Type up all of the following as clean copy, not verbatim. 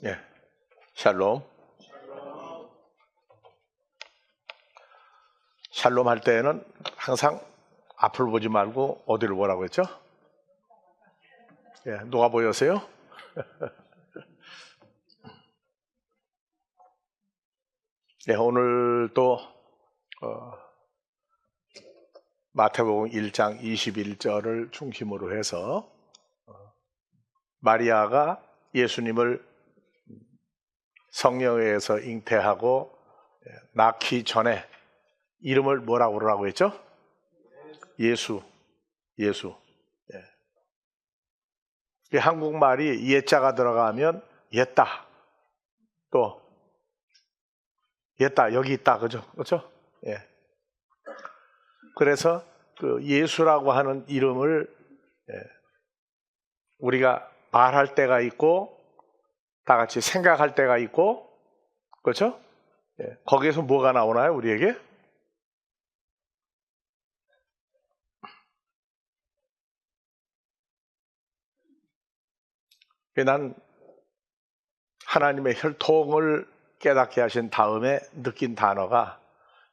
예, 샬롬. 샬롬 할 때에는 항상 앞을 보지 말고 어디를 보라고 했죠? 예, 누가 보였어요? 예, 오늘 또 마태복음 1장 21절을 중심으로 해서 마리아가 예수님을 성령에 의해서 잉태하고 낳기 전에 이름을 뭐라고 그러라고 했죠? 예수. 예. 한국말이 예자가 들어가면 옛다. 또 옛다 여기 있다 그죠? 예. 그래서 그 예수라고 하는 이름을 우리가 말할 때가 있고 다 같이 생각할 때가 있고 그렇죠? 예. 거기에서 뭐가 나오나요 우리에게? 난 하나님의 혈통을 깨닫게 하신 다음에 느낀 단어가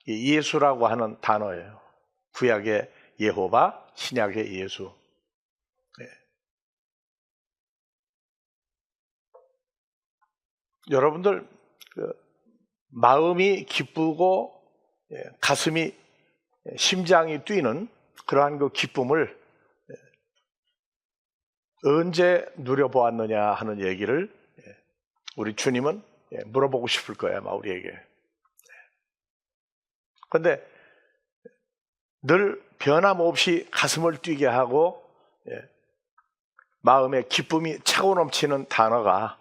예수라고 하는 단어예요. 구약의 예호바, 신약의 예수. 네. 여러분들 마음이 기쁘고 가슴이 심장이 뛰는 그러한 그 기쁨을 언제 누려보았느냐 하는 얘기를 우리 주님은 물어보고 싶을 거예요 아마 우리에게. 그런데 늘 변함없이 가슴을 뛰게 하고 마음에 기쁨이 차고 넘치는 단어가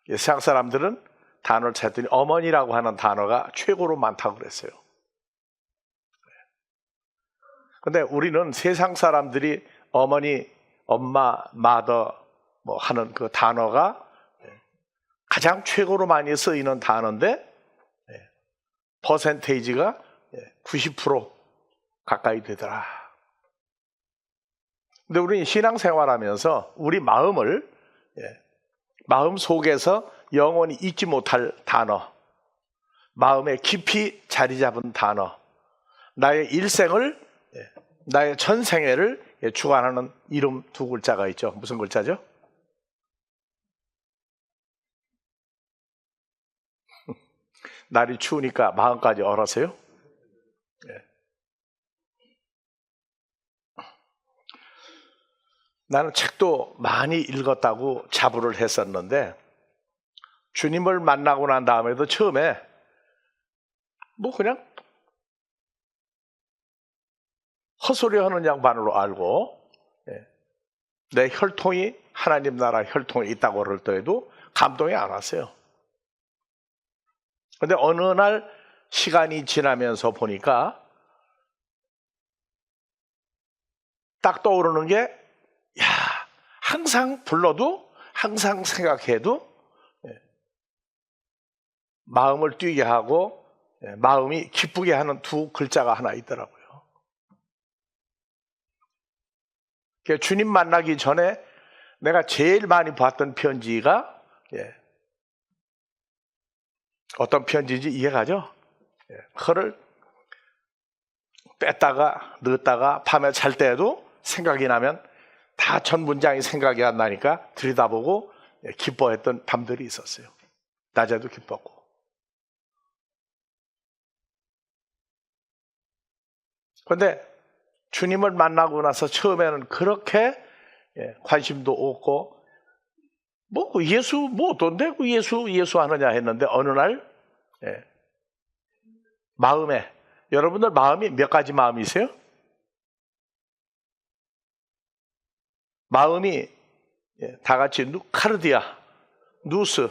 세상 사람들은 단어를 찾더니 어머니라고 하는 단어가 최고로 많다고 그랬어요. 그런데 우리는 세상 사람들이 어머니, 엄마, 마더 뭐 하는 그 단어가 가장 최고로 많이 쓰이는 단어인데 퍼센테이지가 90% 가까이 되더라. 근데 우리는 신앙생활하면서 우리 마음을 마음 속에서 영원히 잊지 못할 단어, 마음에 깊이 자리 잡은 단어, 나의 일생을 나의 전생애를 주관하는 이름 두 글자가 있죠. 무슨 글자죠? 날이 추우니까 마음까지 얼었어요? 나는 책도 많이 읽었다고 자부를 했었는데 주님을 만나고 난 다음에도 처음에 뭐 그냥 헛소리 하는 양반으로 알고 내 혈통이 하나님 나라 혈통에 있다고 그럴 때에도 감동이 안 왔어요. 그런데 어느 날 시간이 지나면서 보니까 딱 떠오르는 게 항상 불러도 항상 생각해도 마음을 뛰게 하고 마음이 기쁘게 하는 두 글자가 하나 있더라고요. 주님 만나기 전에 내가 제일 많이 봤던 편지가 어떤 편지인지 이해가죠? 그거를 뺐다가 넣었다가 밤에 잘 때에도 생각이 나면 다 전 문장이 생각이 안 나니까 들여다보고 기뻐했던 밤들이 있었어요. 낮에도 기뻤고. 그런데 주님을 만나고 나서 처음에는 그렇게 관심도 없고 뭐 예수 뭐 어떤데 그 예수 하느냐 했는데 어느 날 마음에 여러분들 마음이 몇 가지 마음이세요? 마음이 다 같이 카르디아, 누스.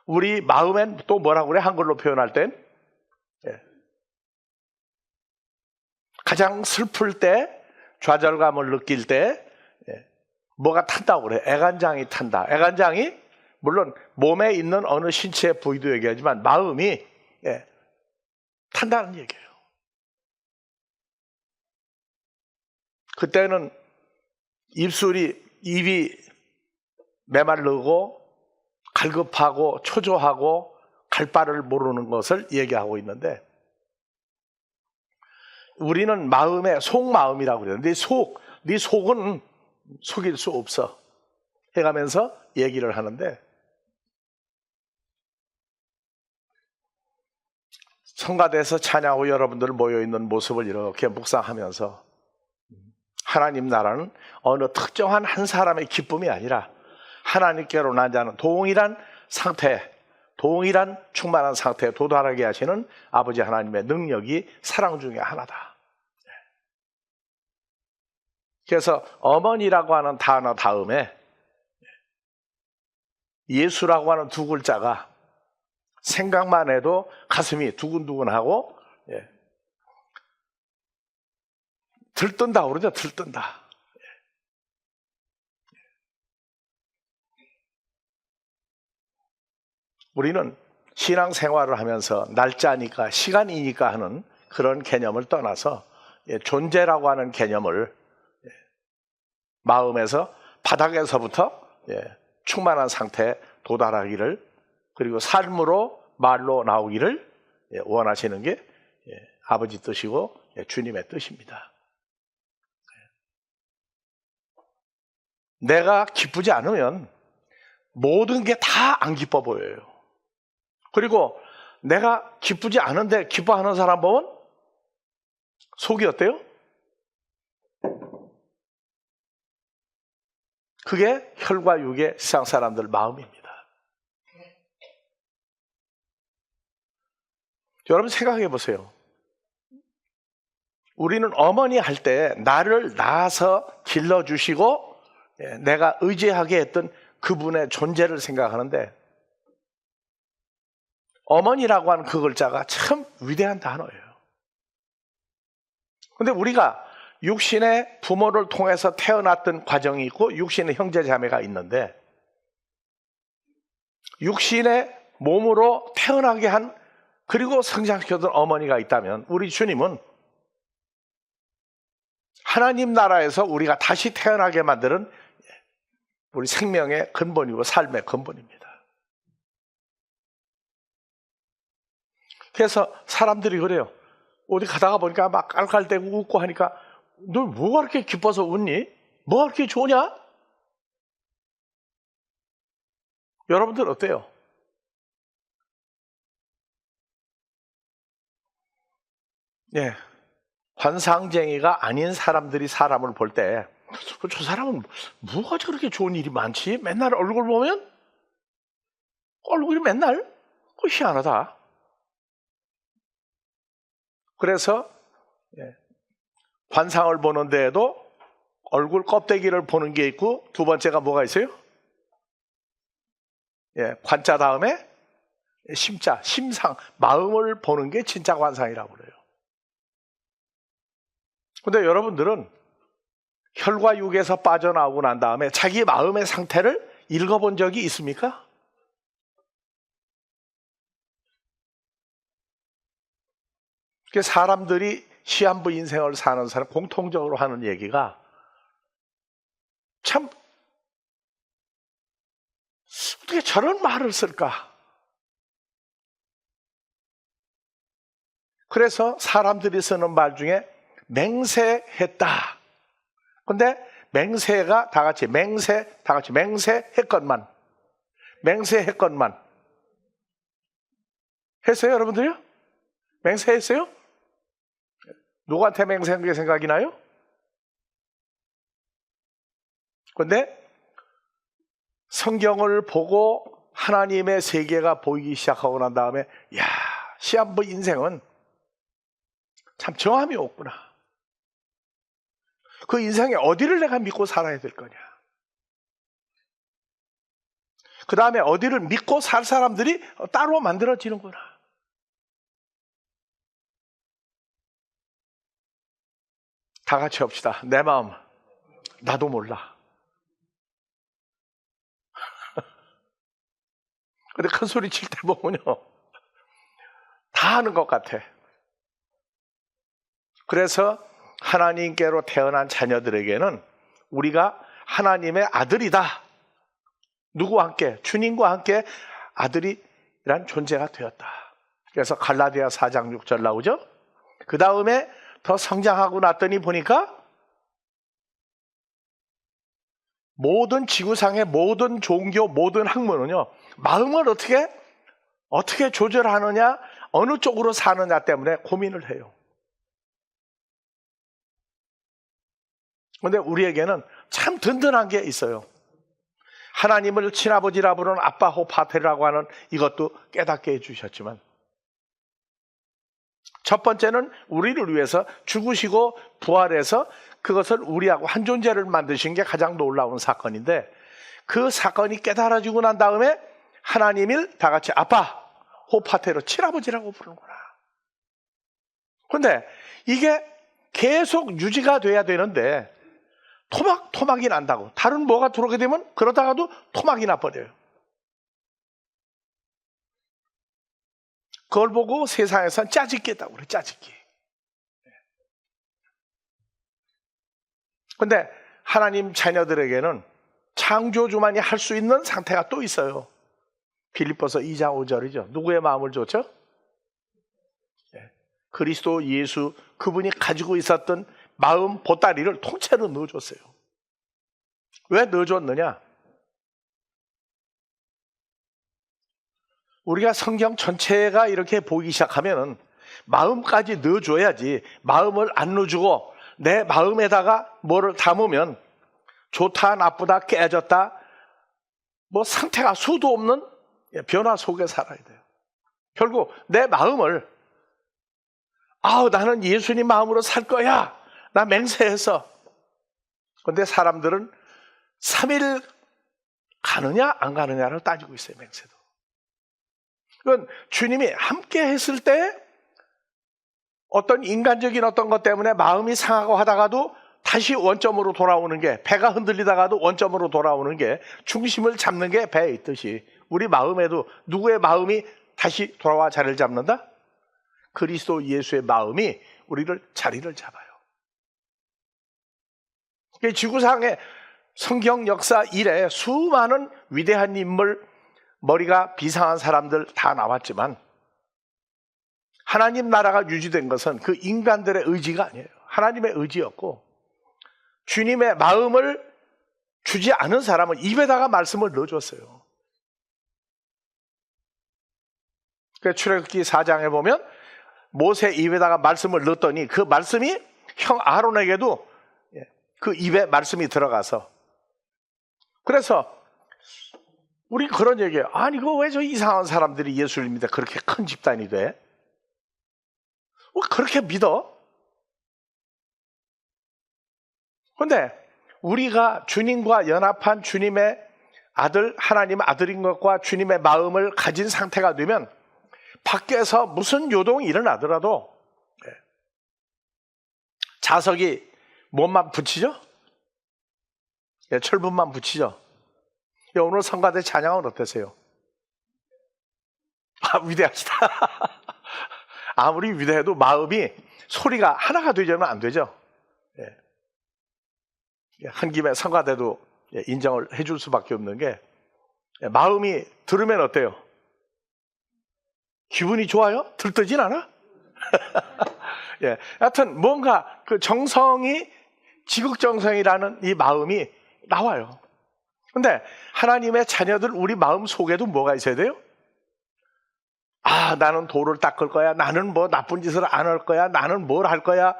우리 마음엔 또 뭐라고 그래? 한글로 표현할 땐 가장 슬플 때, 좌절감을 느낄 때 뭐가 탄다고 그래? 애간장이 탄다. 애간장이 물론 몸에 있는 어느 신체 부위도 얘기하지만 마음이 탄다는 얘기예요. 그때는 입이 메말르고 갈급하고 초조하고 갈 바를 모르는 것을 얘기하고 있는데, 우리는 마음의 속마음이라고 그래요. 네 속은 속일 수 없어 해가면서 얘기를 하는데, 성가대에서 찬양하고 여러분들 모여있는 모습을 이렇게 묵상하면서 하나님 나라는 어느 특정한 한 사람의 기쁨이 아니라 하나님께로 난 자는 동일한 상태, 동일한 충만한 상태에 도달하게 하시는 아버지 하나님의 능력이 사랑 중에 하나다. 그래서 어머니라고 하는 단어 다음에 예수라고 하는 두 글자가 생각만 해도 가슴이 두근두근하고 들뜬다 그러죠. 들뜬다. 우리는 신앙생활을 하면서 날짜니까 시간이니까 하는 그런 개념을 떠나서 존재라고 하는 개념을 마음에서 바닥에서부터 충만한 상태에 도달하기를, 그리고 삶으로 말로 나오기를 원하시는 게 아버지 뜻이고 주님의 뜻입니다. 내가 기쁘지 않으면 모든 게 다 안 기뻐 보여요. 그리고 내가 기쁘지 않은데 기뻐하는 사람 보면 속이 어때요? 그게 혈과 육의 세상 사람들 마음입니다. 여러분 생각해 보세요. 우리는 어머니 할 때 나를 낳아서 길러주시고 내가 의지하게 했던 그분의 존재를 생각하는데, 어머니라고 하는 그 글자가 참 위대한 단어예요. 그런데 우리가 육신의 부모를 통해서 태어났던 과정이 있고 육신의 형제 자매가 있는데, 육신의 몸으로 태어나게 한, 그리고 성장시켜준 어머니가 있다면, 우리 주님은 하나님 나라에서 우리가 다시 태어나게 만드는 우리 생명의 근본이고 삶의 근본입니다. 그래서 사람들이 그래요. 어디 가다가 보니까 막 깔깔대고 웃고 하니까, 너 뭐가 그렇게 기뻐서 웃니? 뭐가 그렇게 좋으냐? 여러분들 어때요? 환상쟁이가 아닌 사람들이 사람을 볼 때, 저 사람은 뭐가 저렇게 좋은 일이 많지? 맨날 얼굴 보면 얼굴이 맨날 희한하다. 그래서 환상을 보는 데에도 얼굴 껍데기를 보는 게 있고, 두 번째가 뭐가 있어요? 관자 다음에 심자, 심상, 마음을 보는 게 진짜 환상이라고 그래요. 근데 여러분들은 혈과 육에서 빠져나오고 난 다음에 자기 마음의 상태를 읽어본 적이 있습니까? 사람들이 시한부 인생을 사는 사람 공통적으로 하는 얘기가, 참 어떻게 저런 말을 쓸까? 그래서 사람들이 쓰는 말 중에 맹세했다. 근데 맹세가 다 같이 맹세했건만 했어요, 여러분들요? 맹세했어요? 누구한테 맹세한 게 생각이 나요? 근데 성경을 보고 하나님의 세계가 보이기 시작하고 난 다음에, 야, 시한부 인생은 참 정함이 없구나. 그 인생에 어디를 내가 믿고 살아야 될 거냐. 그 다음에 어디를 믿고 살 사람들이 따로 만들어지는구나. 다 같이 합시다. 내 마음 나도 몰라. 근데 큰 소리 칠 때 보면요, 다 아는 것 같아. 그래서 하나님께로 태어난 자녀들에게는 우리가 하나님의 아들이다, 누구와 함께? 주님과 함께 아들이란 존재가 되었다. 그래서 갈라디아 4장 6절 나오죠. 그 다음에 더 성장하고 났더니 보니까 모든 지구상의 모든 종교, 모든 학문은요, 마음을 어떻게 조절하느냐, 어느 쪽으로 사느냐 때문에 고민을 해요. 그런데 우리에게는 참 든든한 게 있어요. 하나님을 친아버지라 부르는 아빠 호파테라고 하는 이것도 깨닫게 해주셨지만, 첫 번째는 우리를 위해서 죽으시고 부활해서 그것을 우리하고 한 존재를 만드신 게 가장 놀라운 사건인데, 그 사건이 깨달아지고 난 다음에 하나님을 다 같이 아빠 호파테로 친아버지라고 부르는구나. 그런데 이게 계속 유지가 돼야 되는데 토막이 난다고. 다른 뭐가 들어오게 되면 그러다가도 토막이 나버려요. 그걸 보고 세상에선 짜집기다고 그래, 짜집기. 그런데 하나님 자녀들에게는 창조주만이 할 수 있는 상태가 또 있어요. 빌립보서 2장 5절이죠. 누구의 마음을 줬죠? 그리스도 예수, 그분이 가지고 있었던 마음 보따리를 통째로 넣어줬어요. 왜 넣어줬느냐? 우리가 성경 전체가 이렇게 보이기 시작하면 마음까지 넣어줘야지. 마음을 안 넣어주고 내 마음에다가 뭐를 담으면 좋다 나쁘다 깨졌다 뭐 상태가 수도 없는 변화 속에 살아야 돼요. 결국 내 마음을 나는 예수님 마음으로 살 거야. 나 맹세해서. 그런데 사람들은 3일 가느냐 안 가느냐를 따지고 있어요. 맹세도. 그건 주님이 함께 했을 때 어떤 인간적인 어떤 것 때문에 마음이 상하고 하다가도 다시 원점으로 돌아오는 게, 배가 흔들리다가도 원점으로 돌아오는 게, 중심을 잡는 게 배에 있듯이 우리 마음에도 누구의 마음이 다시 돌아와 자리를 잡는다? 그리스도 예수의 마음이 우리를 자리를 잡아요. 지구상의 성경 역사 이래 수많은 위대한 인물, 머리가 비상한 사람들 다 나왔지만 하나님 나라가 유지된 것은 그 인간들의 의지가 아니에요. 하나님의 의지였고, 주님의 마음을 주지 않은 사람은 입에다가 말씀을 넣어줬어요. 출애굽기 4장에 보면 모세 입에다가 말씀을 넣었더니 그 말씀이 형 아론에게도 그 입에 말씀이 들어가서, 그래서 우리 그런 얘기해요. 아니 이거 왜 저 이상한 사람들이 예수를 믿어 그렇게 큰 집단이 돼? 왜 그렇게 믿어? 그런데 우리가 주님과 연합한 주님의 아들, 하나님 아들인 것과 주님의 마음을 가진 상태가 되면 밖에서 무슨 요동이 일어나더라도 자석이 몸만 붙이죠? 철분만 붙이죠? 오늘 성가대 찬양은 어떠세요? 위대하시다. 아무리 위대해도 마음이 소리가 하나가 되려면 안 되죠. 한 김에 성가대도 인정을 해줄 수밖에 없는 게, 마음이 들으면 어때요? 기분이 좋아요? 들뜨진 않아? 하여튼 뭔가 그 정성이, 지극정성이라는 이 마음이 나와요. 근데 하나님의 자녀들 우리 마음 속에도 뭐가 있어야 돼요? 나는 돌을 닦을 거야. 나는 뭐 나쁜 짓을 안 할 거야. 나는 뭘 할 거야.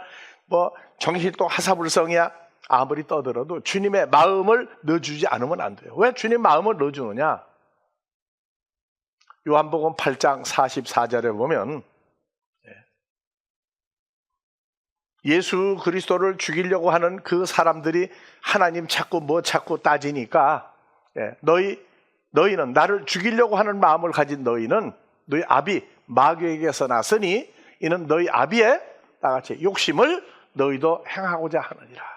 뭐 정신이 또 하사불성이야. 아무리 떠들어도 주님의 마음을 넣어주지 않으면 안 돼요. 왜 주님 마음을 넣어주느냐? 요한복음 8장 44절에 보면 예수 그리스도를 죽이려고 하는 그 사람들이 하나님 찾고 따지니까, 너희는 나를 죽이려고 하는 마음을 가진 너희는 너희 아비 마귀에게서 났으니 이는 너희 아비의 나같이 욕심을 너희도 행하고자 하느니라.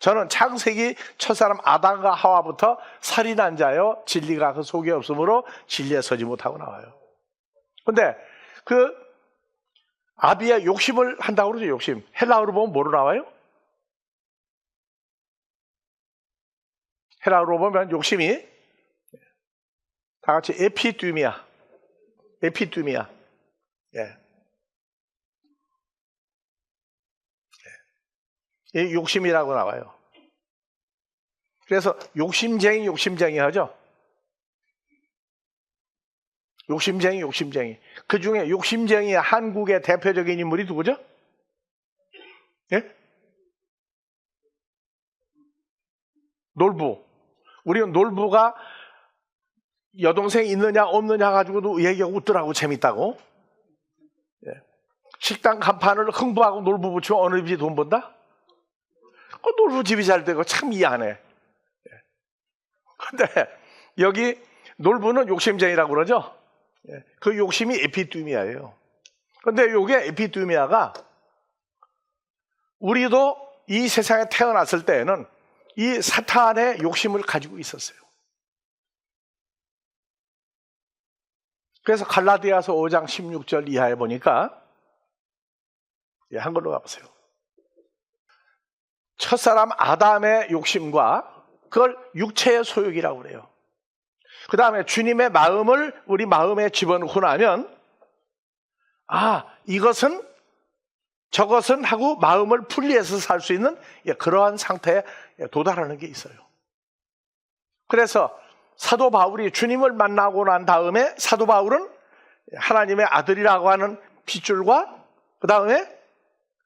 저는 창세기 첫사람 아담과 하와부터 살인한 자여 진리가 그 속에 없으므로 진리에 서지 못하고 나와요. 그런데 그 아비의 욕심을 한다고 그러죠. 욕심. 헬라어로 보면 뭐로 나와요? 헬라어로 보면 욕심이 다 같이 에피두미아. 에피두미아. 예. 예. 욕심이라고 나와요. 그래서 욕심쟁이 하죠. 욕심쟁이. 그 중에 욕심쟁이 한국의 대표적인 인물이 누구죠? 예? 놀부. 우리는 놀부가 여동생 있느냐 없느냐 가지고도 얘기하고 웃더라고, 재밌다고. 예. 식당 간판을 흥부하고 놀부 붙이면 어느 집이 돈 번다? 그 놀부 집이 잘 되고 참 이해하네. 근데 여기 놀부는 욕심쟁이라고 그러죠? 그 욕심이 에피두미아예요. 근데 이게 에피두미아가 우리도 이 세상에 태어났을 때에는 이 사탄의 욕심을 가지고 있었어요. 그래서 갈라디아서 5장 16절 이하에 보니까 한글로 가보세요. 첫사람 아담의 욕심과 그걸 육체의 소욕이라고 그래요. 그 다음에 주님의 마음을 우리 마음에 집어넣고 나면 이것은 저것은 하고 마음을 분리해서 살 수 있는 그러한 상태에 도달하는 게 있어요. 그래서 사도 바울이 주님을 만나고 난 다음에 사도 바울은 하나님의 아들이라고 하는 핏줄과 그 다음에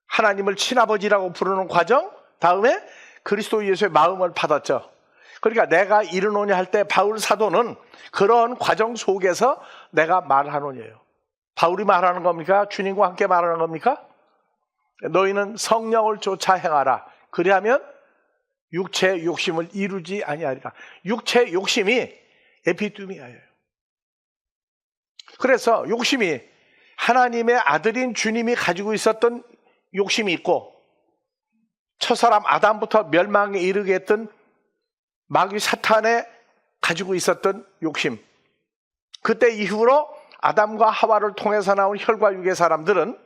하나님을 친아버지라고 부르는 과정, 다음에 그리스도 예수의 마음을 받았죠. 그러니까 내가 이르노니 할 때 바울 사도는 그런 과정 속에서 내가 말하노니예요. 바울이 말하는 겁니까? 주님과 함께 말하는 겁니까? 너희는 성령을 쫓아 행하라. 그리하면 육체의 욕심을 이루지 아니하리라. 육체의 욕심이 에피두미아예요. 그래서 욕심이 하나님의 아들인 주님이 가지고 있었던 욕심이 있고 첫사람 아담부터 멸망에 이르게 했던 마귀 사탄에 가지고 있었던 욕심. 그때 이후로 아담과 하와를 통해서 나온 혈과 육의 사람들은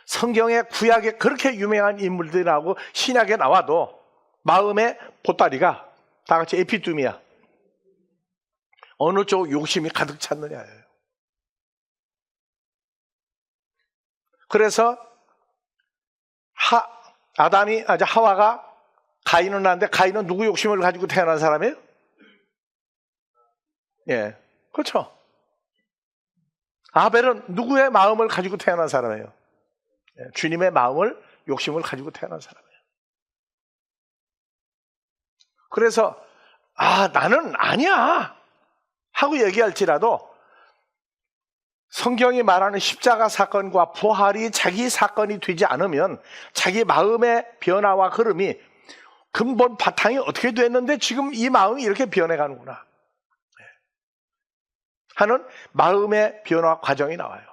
성경의 구약에 그렇게 유명한 인물들하고 신약에 나와도 마음의 보따리가 다 같이 에피두미아. 어느 쪽 욕심이 가득 찼느냐예요. 그래서 하와가 가인을 낳았는데 가인은 누구 욕심을 가지고 태어난 사람이에요? 예, 그렇죠. 아벨은 누구의 마음을 가지고 태어난 사람이에요? 예, 주님의 마음을 욕심을 가지고 태어난 사람이에요. 그래서 나는 아니야 하고 얘기할지라도 성경이 말하는 십자가 사건과 부활이 자기 사건이 되지 않으면 자기 마음의 변화와 흐름이 근본 바탕이 어떻게 됐는데 지금 이 마음이 이렇게 변해가는구나 하는 마음의 변화 과정이 나와요.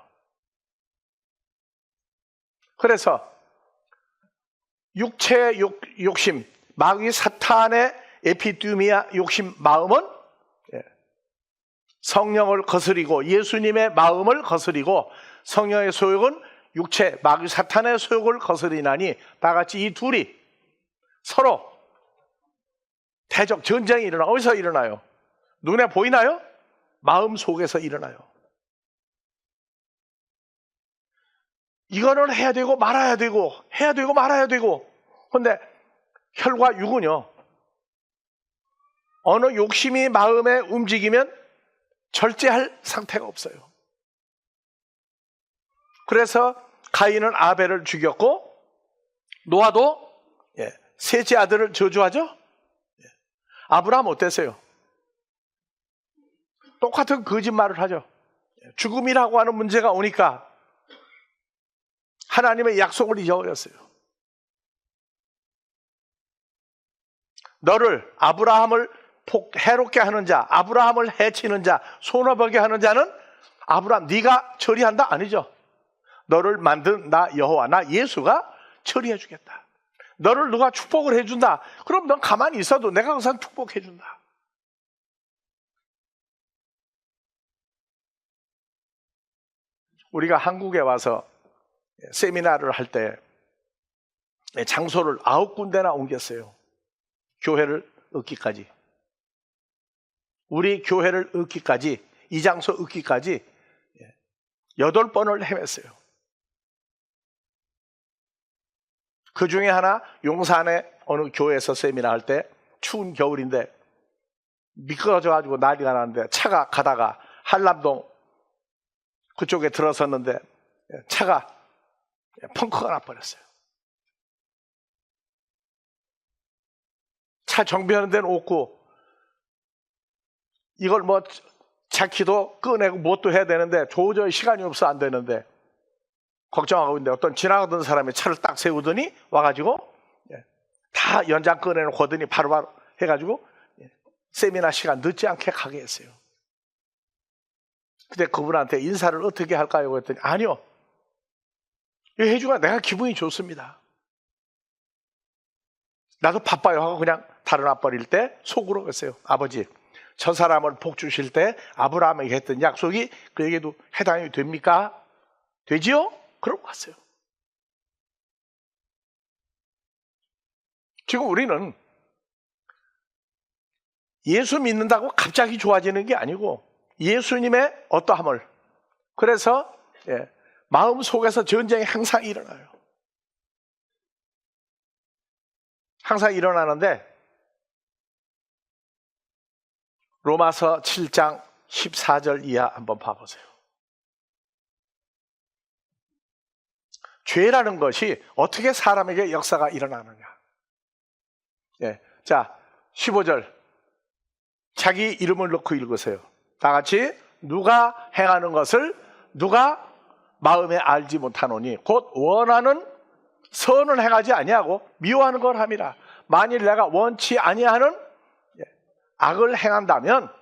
그래서 육체의 욕심, 마귀 사탄의 에피두미아 욕심 마음은 성령을 거스리고 예수님의 마음을 거스리고 성령의 소욕은 육체, 마귀 사탄의 소욕을 거스리나니 다 같이 이 둘이 서로 대적 전쟁이 일어나. 어디서 일어나요? 눈에 보이나요? 마음 속에서 일어나요. 이거는 해야 되고 말아야 되고 해야 되고 말아야 되고. 그런데 혈과 육은요, 어느 욕심이 마음에 움직이면 절제할 상태가 없어요. 그래서 가인은 아벨을 죽였고 노아도 셋째 아들을 저주하죠. 아브라함 어땠어요? 똑같은 거짓말을 하죠. 죽음이라고 하는 문제가 오니까 하나님의 약속을 잊어버렸어요. 너를 아브라함을 해롭게 하는 자, 아브라함을 해치는 자, 손해보게 하는 자는 아브라함 네가 처리한다? 아니죠. 너를 만든 나 여호와, 나 예수가 처리해 주겠다. 너를 누가 축복을 해준다. 그럼 넌 가만히 있어도 내가 항상 축복해 준다. 우리가 한국에 와서 세미나를 할 때 장소를 9군데나 옮겼어요. 교회를 얻기까지. 우리 교회를 얻기까지, 이 장소 얻기까지 8번을 헤맸어요. 그 중에 하나, 용산에 어느 교회에서 세미나 할 때 추운 겨울인데 미끄러져가지고 난리가 나는데, 차가 가다가 한남동 그쪽에 들어섰는데 차가 펑크가 나버렸어요. 차 정비하는 데는 없고, 이걸 뭐 자키도 꺼내고 뭣도 해야 되는데 도저히 시간이 없어 안 되는데 걱정하고 있는데, 어떤 지나가던 사람이 차를 딱 세우더니 와가지고 다 연장 꺼내놓고 오더니 바로바로 해가지고 세미나 시간 늦지 않게 가게 했어요. 근데 그분한테 인사를 어떻게 할까요? 그랬더니 아니요, 이거 해주가 내가 기분이 좋습니다. 나도 바빠요 하고 그냥 달아나 버릴 때 속으로 그랬어요. 아버지, 저 사람을 복 주실 때 아브라함에게 했던 약속이 그에게도 해당이 됩니까? 되지요? 그러고 갔어요. 지금 우리는 예수 믿는다고 갑자기 좋아지는 게 아니고 예수님의 어떠함을, 그래서 마음 속에서 전쟁이 항상 일어나요. 항상 일어나는데, 로마서 7장 14절 이하 한번 봐보세요. 죄라는 것이 어떻게 사람에게 역사가 일어나느냐. 자, 15절 자기 이름을 넣고 읽으세요. 다 같이. 누가 행하는 것을 누가 마음에 알지 못하노니 곧 원하는 선은 행하지 아니하고 미워하는 걸 함이라. 만일 내가 원치 아니하는 악을 행한다면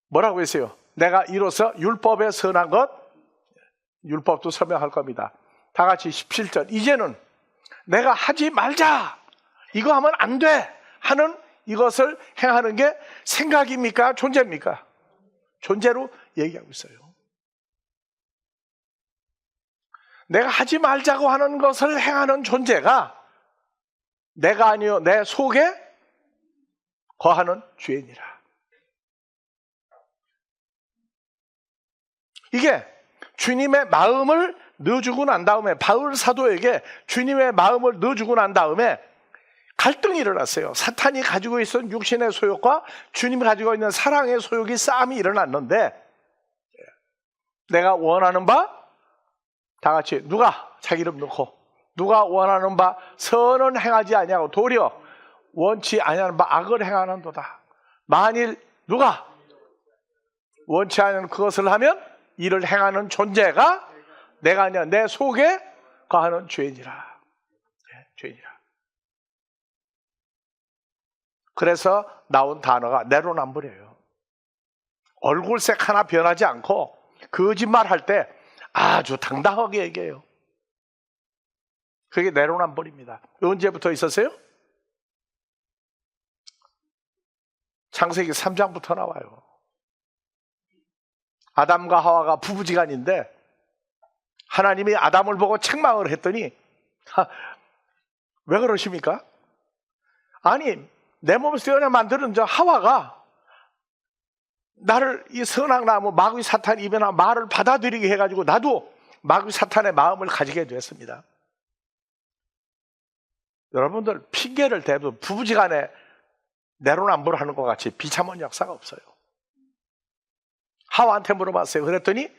뭐라고 했어요? 내가 이로써 율법에 선한 것, 율법도 설명할 겁니다. 다 같이 17절. 이제는 내가 하지 말자, 이거 하면 안 돼 하는 이것을 행하는 게 생각입니까? 존재입니까? 존재로 얘기하고 있어요. 내가 하지 말자고 하는 것을 행하는 존재가 내가 아니요 내 속에 거하는 죄인이라. 이게 주님의 마음을 넣어주고 난 다음에, 바울 사도에게 주님의 마음을 넣어주고 난 다음에 갈등이 일어났어요. 사탄이 가지고 있었던 육신의 소욕과 주님이 가지고 있는 사랑의 소욕이 싸움이 일어났는데, 내가 원하는 바, 다 같이 누가 자기 이름 넣고, 누가 원하는 바 선은 행하지 아니하고 도리어 원치 아니하는 바 악을 행하는도다. 만일 누가 원치 않는 그것을 하면 이를 행하는 존재가 내가 아니야 내 속에 거하는 죄인이라. 죄인이라. 그래서 나온 단어가 내로남불이에요. 얼굴색 하나 변하지 않고 거짓말할 때 아주 당당하게 얘기해요. 그게 내로남불입니다. 언제부터 있었어요? 창세기 3장부터 나와요. 아담과 하와가 부부지간인데 하나님이 아담을 보고 책망을 했더니 왜 그러십니까? 아니, 내 몸을 떼어내 만드는 저 하와가 나를 이 선악나무 마귀 사탄 입에나 말을 받아들이게 해가지고 나도 마귀 사탄의 마음을 가지게 됐습니다. 여러분들 핑계를 대도 부부지간에 내로남불 하는 것 같이 비참한 역사가 없어요. 하와한테 물어봤어요. 그랬더니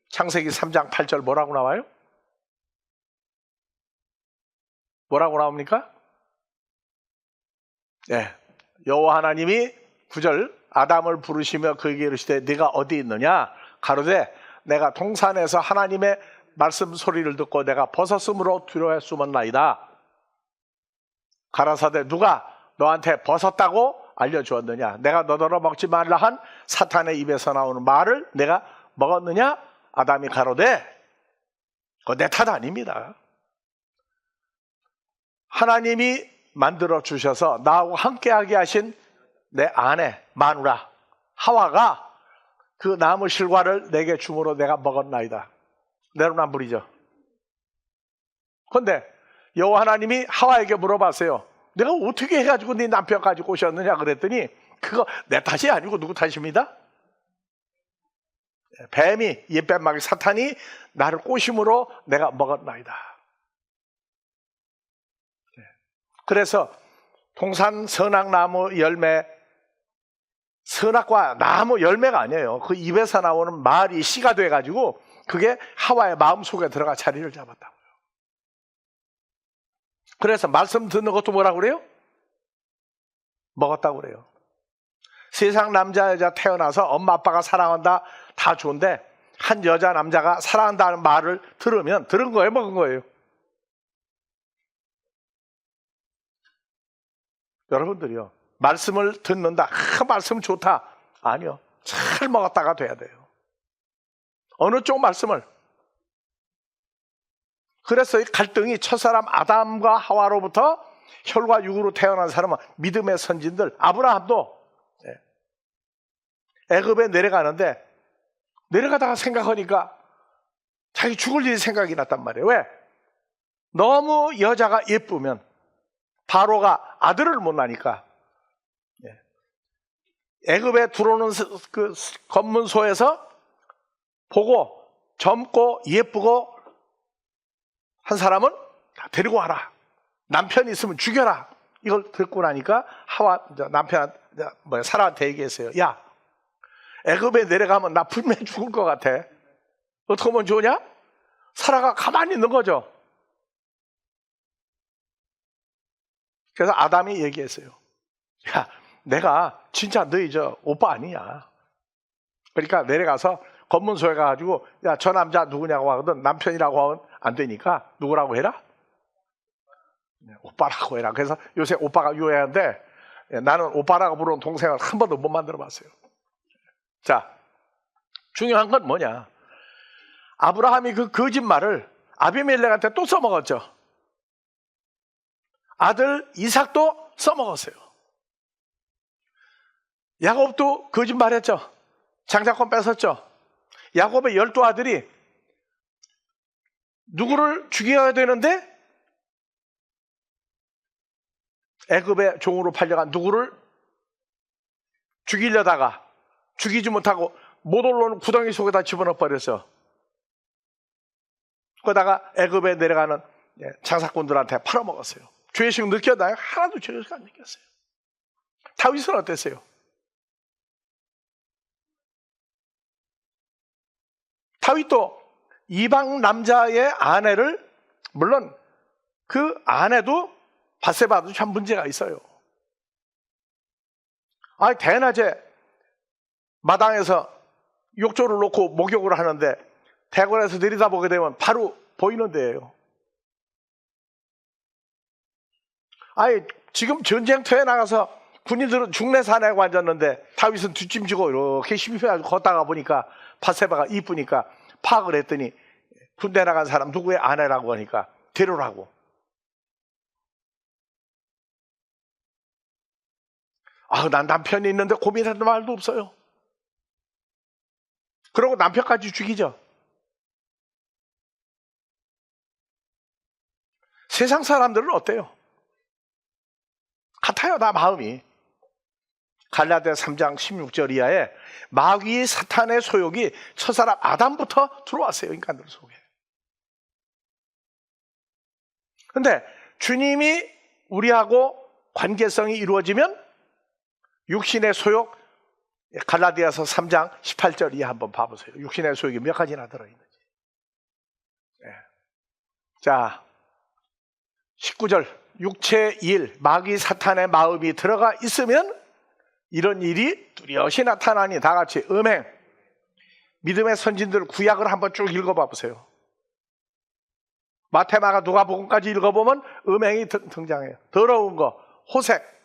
창세기 3장 8절 뭐라고 나와요? 뭐라고 나옵니까? 여호와 하나님이 9절 아담을 부르시며 그에게 이르시되 네가 어디 있느냐? 가로되 내가 동산에서 하나님의 말씀 소리를 듣고 내가 벗었으므로 두려워 숨었나이다. 가라사대 누가 너한테 벗었다고 알려주었느냐? 내가 너더러 먹지 말라 한 사탄의 입에서 나오는 말을 내가 먹었느냐? 아담이 가로되 그거 내 탓 아닙니다. 하나님이 만들어 주셔서 나하고 함께하게 하신 내 아내 마누라 하와가 그 나무 실과를 내게 주므로 내가 먹었나이다. 내로남불이죠. 그런데 여호와 하나님이 하와에게 물어봤어요. 내가 어떻게 해가지고 네 남편까지 꼬셨느냐 그랬더니 그거 내 탓이 아니고 누구 탓입니다? 뱀이, 옛뱀마귀 사탄이 나를 꼬심으로 내가 먹었나이다. 그래서 동산 선악나무 열매, 선악과 나무 열매가 아니에요. 그 입에서 나오는 말이 씨가 돼가지고 그게 하와의 마음속에 들어가 자리를 잡았다고요. 그래서 말씀 듣는 것도 뭐라고 그래요? 먹었다고 그래요. 세상 남자 여자 태어나서 엄마 아빠가 사랑한다 다 좋은데 한 여자 남자가 사랑한다는 말을 들으면 들은 거예요, 먹은 거예요? 여러분들이요, 말씀을 듣는다, 말씀 좋다, 아니요, 잘 먹었다가 돼야 돼요. 어느 쪽 말씀을? 그래서 이 갈등이 첫사람 아담과 하와로부터 혈과 육으로 태어난 사람은 믿음의 선진들, 아브라함도 애굽에 내려가는데 내려가다가 생각하니까 자기 죽을 일이 생각이 났단 말이에요. 왜? 너무 여자가 예쁘면 바로가 아들을 못 낳으니까 애굽에 들어오는 그 검문소에서 보고 젊고 예쁘고 한 사람은 다 데리고 와라. 남편이 있으면 죽여라. 이걸 듣고 나니까 남편 사라한테 얘기했어요. 야, 애굽에 내려가면 나 분명히 죽을 것 같아. 어떻게 하면 좋으냐? 사라가 가만히 있는 거죠. 그래서 아담이 얘기했어요. 야, 내가 진짜 너희 오빠 아니냐. 그러니까 내려가서 검문소에 가가지고 야, 저 남자 누구냐고 하거든. 남편이라고 하면 안 되니까 누구라고 해라? 오빠라고 해라. 그래서 요새 오빠가 유행한데 나는 오빠라고 부르는 동생을 한 번도 못 만들어 봤어요. 자, 중요한 건 뭐냐? 아브라함이 그 거짓말을 아비멜렉한테 또 써먹었죠. 아들 이삭도 써먹었어요. 야곱도 거짓말했죠. 장자권 뺏었죠. 야곱의 12아들이 누구를 죽여야 되는데 애굽의 종으로 팔려간 누구를 죽이려다가 죽이지 못하고 못 올라오는 구덩이 속에다 집어넣어 버렸어. 그러다가 애굽에 내려가는 장사꾼들한테 팔아먹었어요. 죄의식 느꼈나요? 하나도 죄의식 안 느꼈어요. 다윗은 어땠어요? 다윗도 이방 남자의 아내를, 물론 그 아내도 바세바도 참 문제가 있어요. 아니, 대낮에 마당에서 욕조를 놓고 목욕을 하는데 대궐에서 내려다보게 되면 바로 보이는 데예요. 아니, 지금 전쟁터에 나가서 군인들은 중내산에 앉았는데 다윗은 뒷짐지고 이렇게 힘이 해가지고 걷다가 보니까 바세바가 이쁘니까 파악을 했더니 군대 나간 사람 누구의 아내라고 하니까 데려라고. 난 남편이 있는데 고민하는 말도 없어요. 그러고 남편까지 죽이죠. 세상 사람들은 어때요? 같아요, 다 마음이. 갈라디아 3장 16절 이하에 마귀 사탄의 소욕이 첫사람 아담부터 들어왔어요, 인간들 속에. 근데 주님이 우리하고 관계성이 이루어지면 육신의 소욕, 갈라디아서 3장 18절 이하 한번 봐보세요. 육신의 소욕이 몇 가지나 들어있는지. 자, 19절, 육체의 일, 마귀 사탄의 마음이 들어가 있으면 이런 일이 뚜렷이 나타나니, 다 같이 음행. 믿음의 선진들 구약을 한번 쭉 읽어봐 보세요. 마태마가 누가복음까지 읽어보면 음행이 등장해요. 더러운 거, 호색.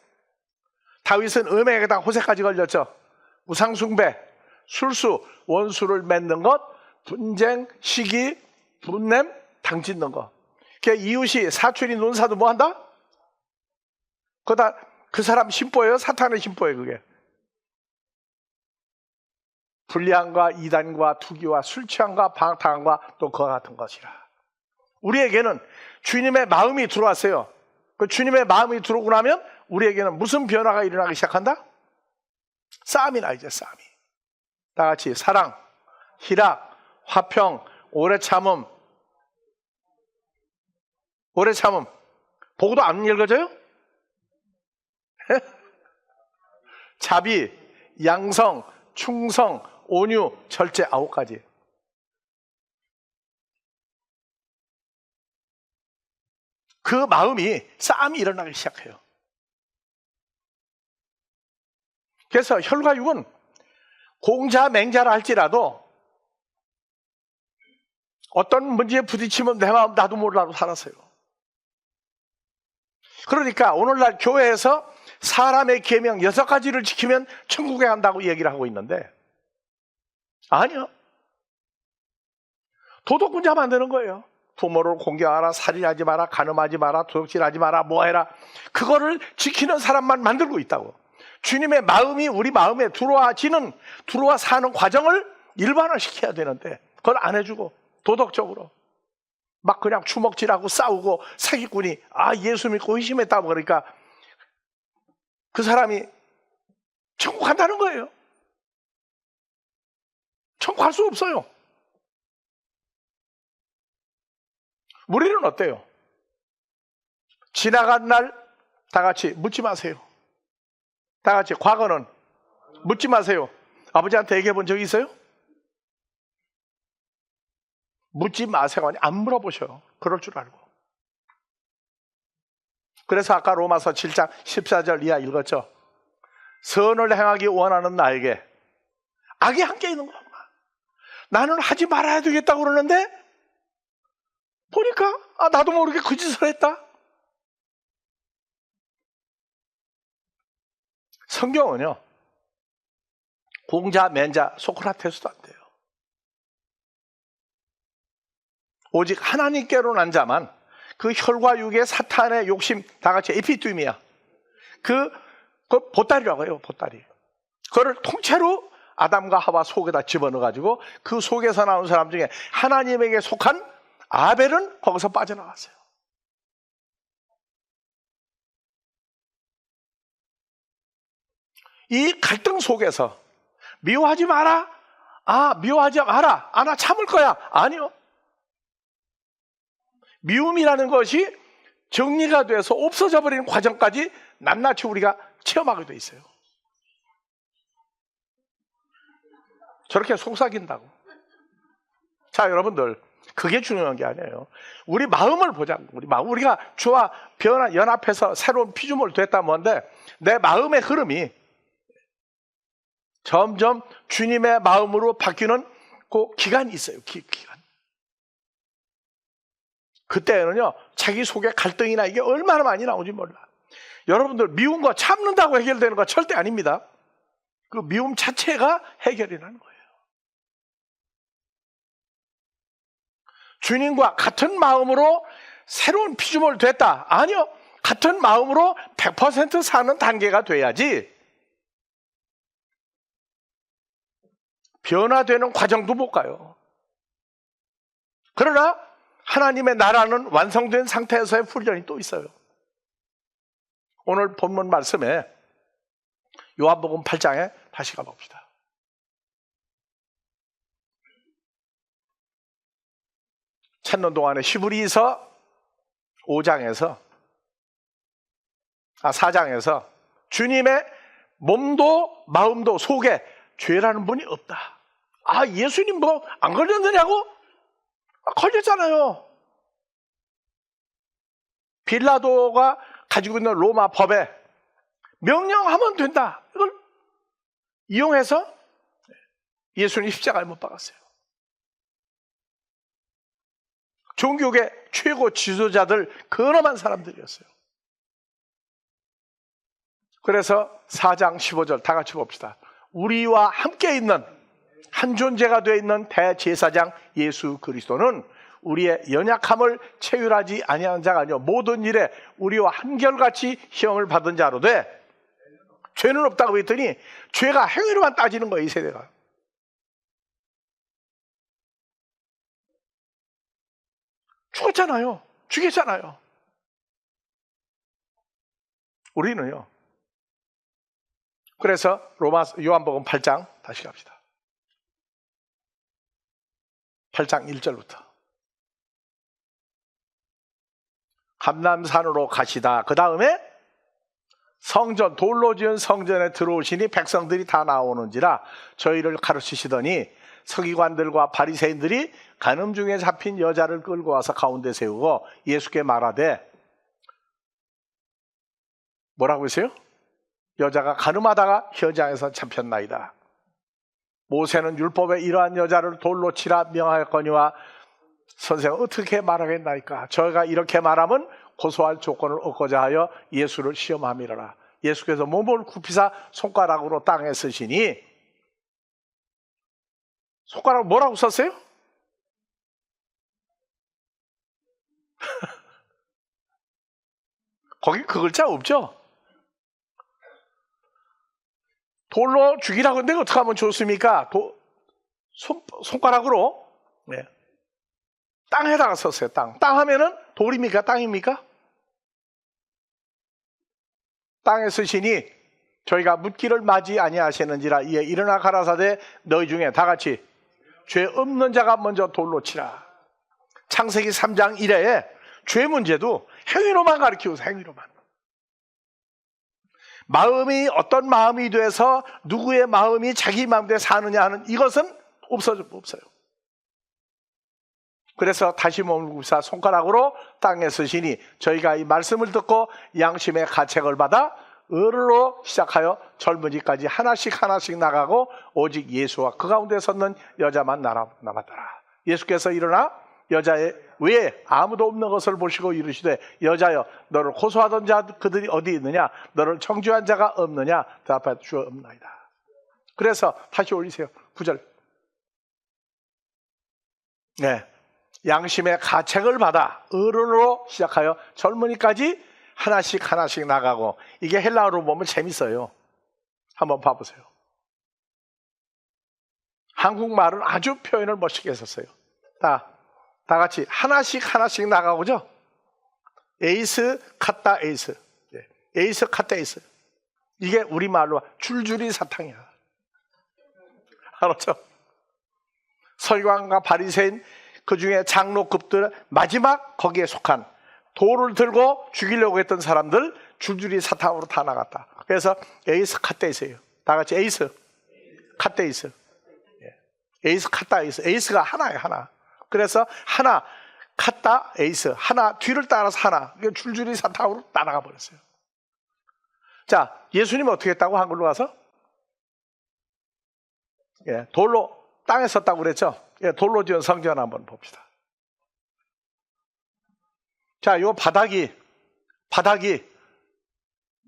다윗은 음행에다 호색까지 걸렸죠. 우상숭배, 술수, 원수를 맺는 것, 분쟁, 시기, 분냄, 당짓는 것. 이웃이 사촌이 논사도 뭐 한다? 그다 그 사람 심보예요? 사탄의 심보예요, 그게? 불량과 이단과 투기와 술 취함과 방탕함과 또 그와 같은 것이라. 우리에게는 주님의 마음이 들어왔어요. 그 주님의 마음이 들어오고 나면 우리에게는 무슨 변화가 일어나기 시작한다? 싸움이 나, 이제 싸움이. 다 같이 사랑, 희락, 화평, 오래 참음. 오래 참음. 보고도 안 읽어져요? 자비, 양성, 충성, 온유, 절제 9가지. 그 마음이 싸움이 일어나기 시작해요. 그래서 혈과 육은 공자 맹자라 할지라도 어떤 문제에 부딪히면 내 마음 나도 몰라도 살았어요. 그러니까 오늘날 교회에서 사람의 계명 6가지를 지키면 천국에 간다고 얘기를 하고 있는데 아니요. 도덕군자 만드는 거예요. 부모를 공경하라, 살인하지 마라, 간음하지 마라, 도둑질하지 마라, 뭐해라. 그거를 지키는 사람만 만들고 있다고. 주님의 마음이 우리 마음에 들어와 사는 과정을 일반화시켜야 되는데 그걸 안 해주고 도덕적으로 막 그냥 주먹질하고 싸우고 사기꾼이 예수 믿고 의심했다고 그러니까 그 사람이 천국 간다는 거예요. 천국 갈 수 없어요. 우리는 어때요? 지나간 날 다 같이 묻지 마세요. 다 같이 과거는 묻지 마세요. 아버지한테 얘기해 본 적 있어요? 묻지 마세요. 아니, 안 물어보셔요. 그럴 줄 알고. 그래서 아까 로마서 7장 14절 이하 읽었죠. 선을 행하기 원하는 나에게 악이 함께 있는 거야. 나는 하지 말아야 되겠다고 그러는데 보니까 나도 모르게 그 짓을 했다. 성경은요 공자, 맹자, 소크라테스도 안 돼요. 오직 하나님께로 난 자만 그 혈과 육의 사탄의 욕심 다 같이 에피투임이야. 그 보따리라고 해요. 보따리. 그거를 통째로 아담과 하와 속에다 집어넣어가지고 그 속에서 나온 사람 중에 하나님에게 속한 아벨은 거기서 빠져나왔어요. 이 갈등 속에서 미워하지 마라. 미워하지 마라. 나 참을 거야. 아니요. 미움이라는 것이 정리가 돼서 없어져 버리는 과정까지 낱낱이 우리가 체험하게 돼 있어요. 저렇게 속삭인다고. 자, 여러분들, 그게 중요한 게 아니에요. 우리 마음을 보자고. 우리가 주와 연합해서 새로운 피조물 됐다 뭔데 내 마음의 흐름이 점점 주님의 마음으로 바뀌는 그 기간이 있어요. 기간. 그때는요 자기 속에 갈등이나 이게 얼마나 많이 나오는지 몰라. 여러분들 미운 거 참는다고 해결되는 거 절대 아닙니다. 그 미움 자체가 해결이라는 거예요. 주님과 같은 마음으로 새로운 피조물 됐다. 아니요. 같은 마음으로 100% 사는 단계가 돼야지 변화되는 과정도 못 가요. 그러나 하나님의 나라는 완성된 상태에서의 훈련이 또 있어요. 오늘 본문 말씀에 요한복음 8장에 다시 가봅시다. 찾는 동안에 히브리서 5장에서 4장에서 주님의 몸도 마음도 속에 죄라는 분이 없다. 예수님 뭐 안 걸렸느냐고? 걸렸잖아요. 빌라도가 가지고 있는 로마 법에 명령하면 된다. 이걸 이용해서 예수님 십자가에 못 박았어요. 종교계 최고 지도자들 근엄한 사람들이었어요. 그래서 4장 15절 다 같이 봅시다. 우리와 함께 있는 한 존재가 되어 있는 대제사장 예수 그리스도는 우리의 연약함을 체휼하지 아니하는 자가 아니요 모든 일에 우리와 한결같이 시험을 받은 자로 돼. 죄는 없다고 했더니 죄가 행위로만 따지는 거예요. 이 세대가. 죽었잖아요. 죽였잖아요. 우리는요 그래서 요한복음 8장 다시 갑시다. 8장 1절부터. 감람산으로 가시다. 그 다음에 성전, 돌로 지은 성전에 들어오시니 백성들이 다 나오는지라 저희를 가르치시더니 서기관들과 바리새인들이 간음 중에 잡힌 여자를 끌고 와서 가운데 세우고 예수께 말하되, 뭐라고 했어요? 여자가 간음하다가 현장에서 잡혔나이다. 모세는 율법에 이러한 여자를 돌로 치라 명하였거니와 선생은 어떻게 말하겠나이까? 저희가 이렇게 말하면 고소할 조건을 얻고자 하여 예수를 시험함이라. 예수께서 몸을 굽히사 손가락으로 땅에 쓰시니, 손가락 뭐라고 썼어요? 거기 그 글자 없죠? 돌로 죽이라고 했는데 어떻게 하면 좋습니까? 손가락으로, 네, 땅에다가 썼어요. 땅 하면은 돌입니까? 땅입니까? 땅에 쓰시니 저희가 묻기를 맞이 아니하시는지라. 이에 일어나 가라사대 너희 중에 다 같이 죄 없는 자가 먼저 돌로 치라. 창세기 3장 1회에 죄 문제도 행위로만 가르치고 있어요. 행위로만. 마음이 어떤 마음이 돼서 누구의 마음이 자기 마음대로 사느냐 하는 이것은 없어요. 그래서 다시 몸을 굽사 손가락으로 땅에 쓰시니 저희가 이 말씀을 듣고 양심의 가책을 받아 어른으로 시작하여 젊은이까지 하나씩 나가고 오직 예수와 그 가운데 섰는 여자만 남았더라. 예수께서 일어나 여자의 외에 아무도 없는 것을 보시고 이르시되, 여자여 너를 고소하던 자 그들이 어디 있느냐? 너를 청주한 자가 없느냐? 대답하여 주어 없나이다. 그래서 다시 올리세요. 9절. 네, 양심의 가책을 받아 어른으로 시작하여 젊은이까지 하나씩 나가고. 이게 헬라어로 보면 재밌어요. 한번 봐보세요. 한국말은 아주 표현을 멋있게 했었어요. 다 같이 하나씩 나가고죠. 에이스 카타 에이스, 에이스 카타 에이스. 이게 우리말로 줄줄이 사탕이야. 알았죠? 서기관과 바리새인, 그 중에 장로급들, 마지막 거기에 속한 돌을 들고 죽이려고 했던 사람들 줄줄이 사탕으로 다 나갔다. 그래서 에이스 카테이스예요. 다 같이 에이스 카테이스. 에이스 카타에이스. 에이스가 하나예요. 하나. 그래서 하나 카타 에이스, 하나 뒤를 따라서 하나, 줄줄이 사탕으로 따라가 버렸어요. 자, 예수님은 어떻게 했다고? 한글로 가서 돌로 땅에 섰다고 그랬죠. 돌로 지은 성전 한번 봅시다. 자, 요 바닥이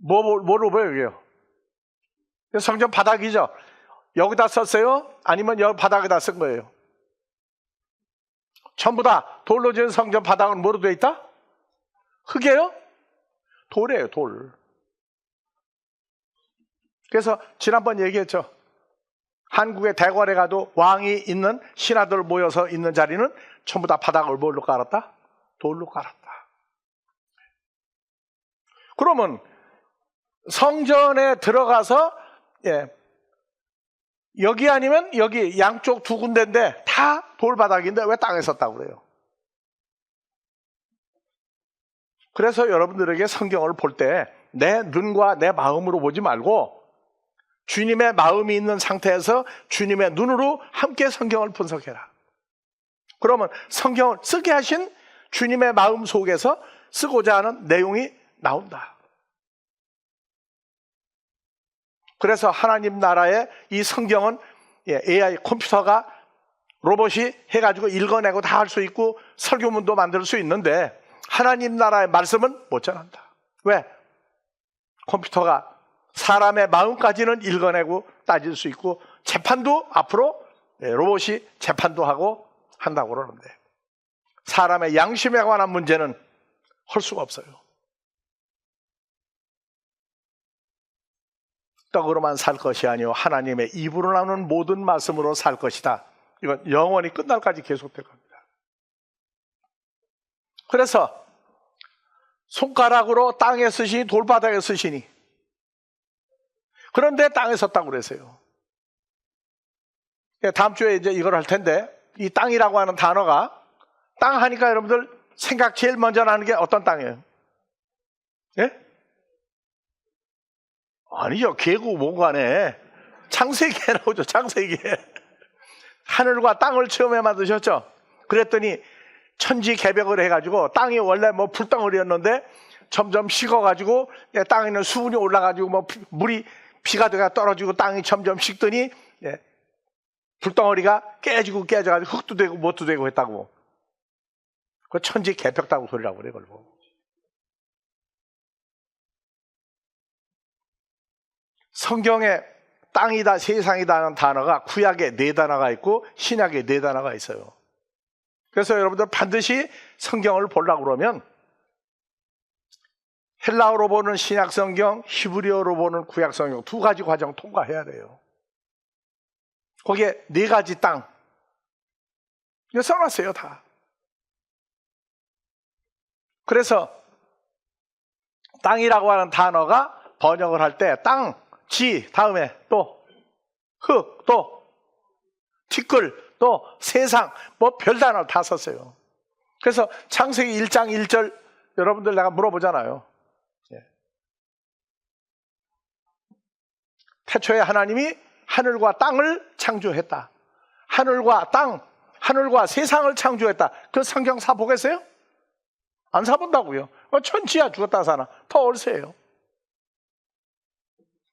뭐로 보여요? 성전 바닥이죠. 여기다 썼어요? 아니면 여기 바닥에다 쓴 거예요? 전부 다 돌로 지은 성전 바닥은 뭐로 되어 있다? 흙이에요? 돌이에요, 돌. 그래서 지난번 얘기했죠. 한국의 대궐에 가도 왕이 있는 신하들 모여서 있는 자리는 전부 다 바닥을 뭘로 깔았다? 돌로 깔았다. 그러면 성전에 들어가서 여기 아니면 여기 양쪽 두 군데인데 다 돌바닥인데 왜 땅에 섰다고 그래요? 그래서 여러분들에게 성경을 볼 때 내 눈과 내 마음으로 보지 말고 주님의 마음이 있는 상태에서 주님의 눈으로 함께 성경을 분석해라. 그러면 성경을 쓰게 하신 주님의 마음 속에서 쓰고자 하는 내용이 나온다. 그래서 하나님 나라의 이 성경은 AI 컴퓨터가 로봇이 해가지고 읽어내고 다 할 수 있고 설교문도 만들 수 있는데 하나님 나라의 말씀은 못 전한다. 왜? 컴퓨터가 사람의 마음까지는 읽어내고 따질 수 있고 재판도 앞으로 로봇이 재판도 하고 한다고 그러는데 사람의 양심에 관한 문제는 할 수가 없어요. 떡으로만 살 것이 아니요 하나님의 입으로 나오는 모든 말씀으로 살 것이다. 이건 영원히 끝날까지 계속될 겁니다. 그래서 손가락으로 땅에 쓰시니 돌바닥에 쓰시니 그런데 땅에 섰다고 그랬어요. 다음 주에 이제 이걸 할 텐데, 이 땅이라고 하는 단어가, 땅 하니까 여러분들 생각 제일 먼저 나는 게 어떤 땅이에요? 예? 아니죠. 계곡 뭔가네. 창세기에 나오죠. 창세기에. 하늘과 땅을 처음에 만드셨죠. 그랬더니 천지개벽을 해가지고 땅이 원래 뭐 불덩어리였는데 점점 식어가지고 땅에 있는 수분이 올라가지고 뭐 물이 비가 돼가 떨어지고 땅이 점점 식더니 불덩어리가 깨져가지고 흙도 되고 못도 되고 했다고. 그 천지개벽다고 소리라고 그래 그걸 보고. 성경에 땅이다 세상이다 하는 단어가 구약에 4단어가 있고 신약에 4단어가 있어요. 그래서 여러분들 반드시 성경을 보려고 그러면 헬라어로 보는 신약성경, 히브리어로 보는 구약성경 2가지 과정 통과해야 돼요. 거기에 4가지 땅 이거 써놨어요 다. 그래서 땅이라고 하는 단어가 번역을 할 때 땅, 지, 다음에 또 흙, 또 티끌, 또 세상, 뭐 별단어를 다 썼어요. 그래서 창세기 1장 1절 여러분들 내가 물어보잖아요. 태초에 하나님이 하늘과 땅을 창조했다. 하늘과 땅, 하늘과 세상을 창조했다. 그 성경 사 보겠어요? 안 사본다고요. 천지야 죽었다 사나. 더 얼세요.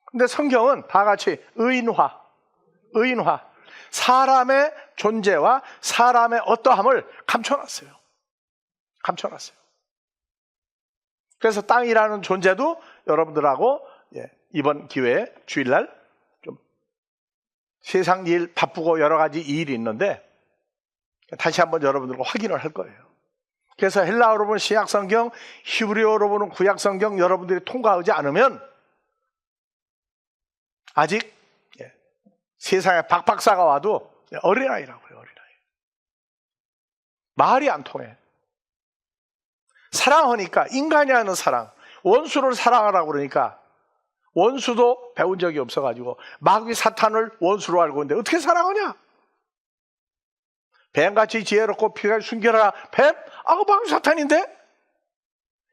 근데 성경은 다 같이 의인화. 사람의 존재와 사람의 어떠함을 감춰놨어요. 그래서 땅이라는 존재도 여러분들하고 이번 기회에 주일날 좀 세상 일 바쁘고 여러 가지 일이 있는데 다시 한번 여러분들과 확인을 할 거예요. 그래서 헬라어로 보는 신약성경, 히브리어로 보는 구약성경 여러분들이 통과하지 않으면 아직 세상에 박박사가 와도 어린아이라고 해요. 어린아이. 말이 안 통해. 사랑하니까 인간이 하는 사랑, 원수를 사랑하라고 그러니까 원수도 배운 적이 없어가지고 마귀 사탄을 원수로 알고 있는데 어떻게 사랑하냐? 뱀같이 지혜롭고 피가 순결하라. 뱀? 그 마귀 사탄인데?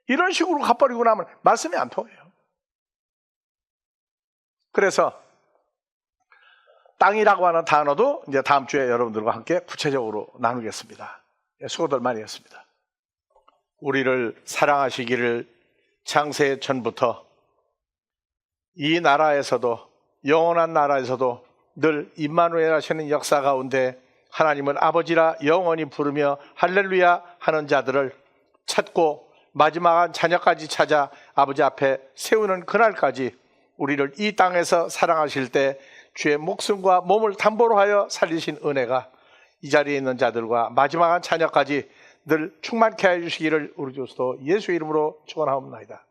이런 식으로 가버리고 나면 말씀이 안 통해요. 그래서 땅이라고 하는 단어도 이제 다음 주에 여러분들과 함께 구체적으로 나누겠습니다. 수고들 많이 했습니다. 우리를 사랑하시기를 창세 전부터 이 나라에서도 영원한 나라에서도 늘 임마누엘 하시는 역사 가운데 하나님을 아버지라 영원히 부르며 할렐루야 하는 자들을 찾고 마지막한 자녀까지 찾아 아버지 앞에 세우는 그날까지 우리를 이 땅에서 사랑하실 때 주의 목숨과 몸을 담보로 하여 살리신 은혜가 이 자리에 있는 자들과 마지막한 자녀까지 늘 충만케 해주시기를 우리 주소서 예수 이름으로 축원하옵나이다.